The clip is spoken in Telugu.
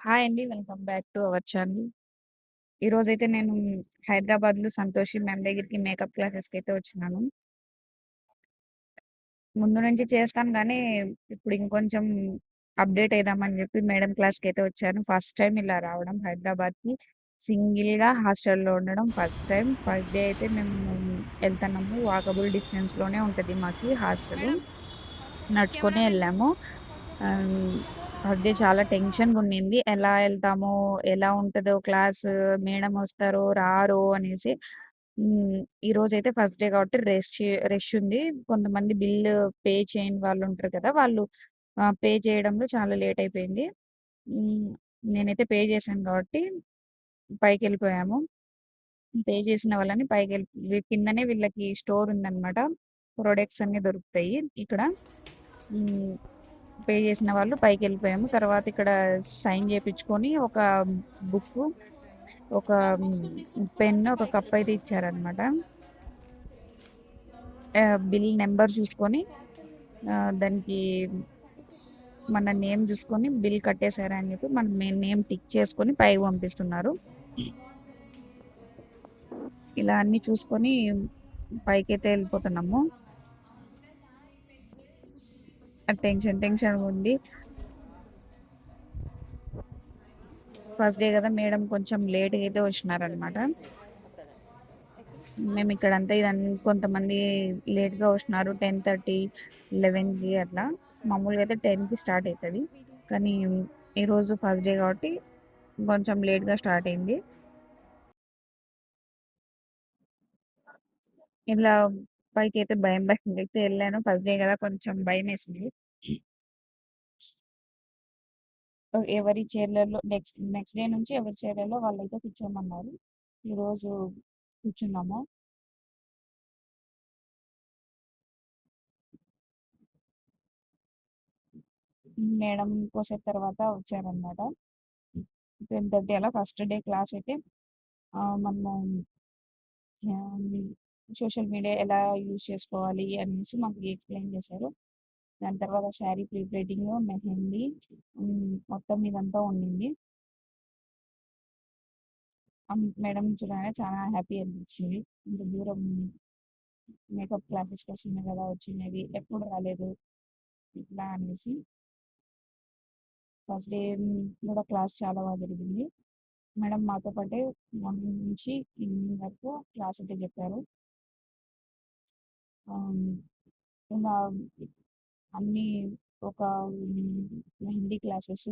హాయ్ అండి. Welcome back to our channel. ఈరోజైతే నేను హైదరాబాద్‌లో సంతోషి మ్యామ్ దగ్గరికి మేకప్ క్లాసెస్‌కైతే వచ్చినాను. ముందు నుంచి చేస్తాను గానీ, ఇప్పుడు ఇంకొంచెం అప్‌డేట్ అయిదామని జెప్పి మేడం క్లాస్‌కైతే వచ్చాను. ఫస్ట్ టైమ్ ఇలా రావడం హైదరాబాద్‌కి. సింగిల్‌గా హాస్టల్‌లో ఉండడం ఫస్ట్ టైమ్. ఫస్ట్ డే అయితే మేము ఎళ్తన్నాము. వాకబుల్ డిస్టెన్స్‌లోనే ఉంటది మాకి హాస్టలు. నడుచుకొనే ఎళ్ళాము. ఆహ్, ఫస్ట్ డే చాలా టెన్షన్‌గున్నింది. ఎలా ఎళ్తామో, ఎలా ఉంటదో క్లాసు, మేడం వస్తారో, రారో అనేసి. హ్మ్. ఈరోజైతే ఫస్ట్ డే కాబట్టి రష్ ఉంది. కొంతమంది బిల్లు పే చేయని వాళ్ళుంటారు కదా! వాళ్ళు పే చేయడంలో చాలా లేట్ అయిపోయింది. హ్మ్. నేనైతే పే చేశాను కాబట్టి పైకెళ్ళిపోయాము. పే చేసిన వాళ్ళని కిందనే వీళ్ళకి స్టోర్ ఉందనమాట. ప్రొడక్ట్స్ అన్నీ దొరుకుతాయి ఇక్కడ. హ్మ్. పే చేసిన వాళ్ళు పైకెళ్ళిపోయాము. తర్వాత ఇక్కడ సైన్ చేపిచ్చుకొని ఒక బుక్కు, ఒక పెన్, ఒక కప్ అయితే ఇచ్చారనమాట. బిల్ నంబర్ చూసుకొని దానికి మన నేమ్ చూసుకొని బిల్ కట్టేసారా అని చెప్పి మన నేమ్ టిక్ చేసుకొని పైకి పంపిస్తున్నారు. ఇలా అన్నీ చూసుకొని పైకైతే వెళ్ళిపోతున్నాము. టెన్షన్‌గా ఉంది. ఫస్ట్ డే కదా! మేడం కొంచెం లేట్‌గా అయితే వచ్చినారనమాట. మేమిక్కడంతా కొంతమంది లేట్‌గా వస్తున్నారు. 10:30, 11కి అట్లా. మామూలుగా అయితే 10కి స్టార్ట్ అయితది. కానీ ఈరోజు ఫస్ట్ డే కాబట్టి కొంచెం లేట్‌గా స్టార్ట్ అయింది. ఇలా పైకైతే భయంగా అయితే ఎళ్ళాను. ఫస్ట్ డే కదా! కొంచెం భయమేసింది. ఎవరి చైర్‌లలో నెక్స్ట్ డే నుంచి ఎవరి చైర్‌లలో వాళ్ళైతే కూర్చోమన్నారు. ఈరోజు కూర్చున్నాము. మేడం కోసేపు తర్వాత వచ్చారనమాట. 10:30 అలా ఫస్ట్ డే క్లాస్ అయితే మనము ఆహ్, సోషల్ మీడియా ఎలా యూజ్ చేసుకోవాలి అనేసి మాకు ఎక్స్‌ప్లెయిన్ చేశారు. దాని తర్వాత శారీ ప్రీ వెడ్డింగ్, మెహందీ మొత్తం ఇదంతా ఉండింది. మేడం చూడగానే చాలా హ్యాపీ అనిపించింది. ఇంత దూరం మేకప్ క్లాసెస్ కోసమే కదా వచ్చినది. ఎప్పుడు రాలేదు ఇట్లా అనేసి. ఫస్ట్ డే కూడా క్లాస్ చాలా బాగా జరిగింది. మేడం మాతో పాటే మార్నింగ్ నుంచి ఈవినింగ్ వరకు క్లాస్ అయితే చెప్పారు. ఆహ్, ఇలా అన్నీ ఒక మెహందీ క్లాసెస్,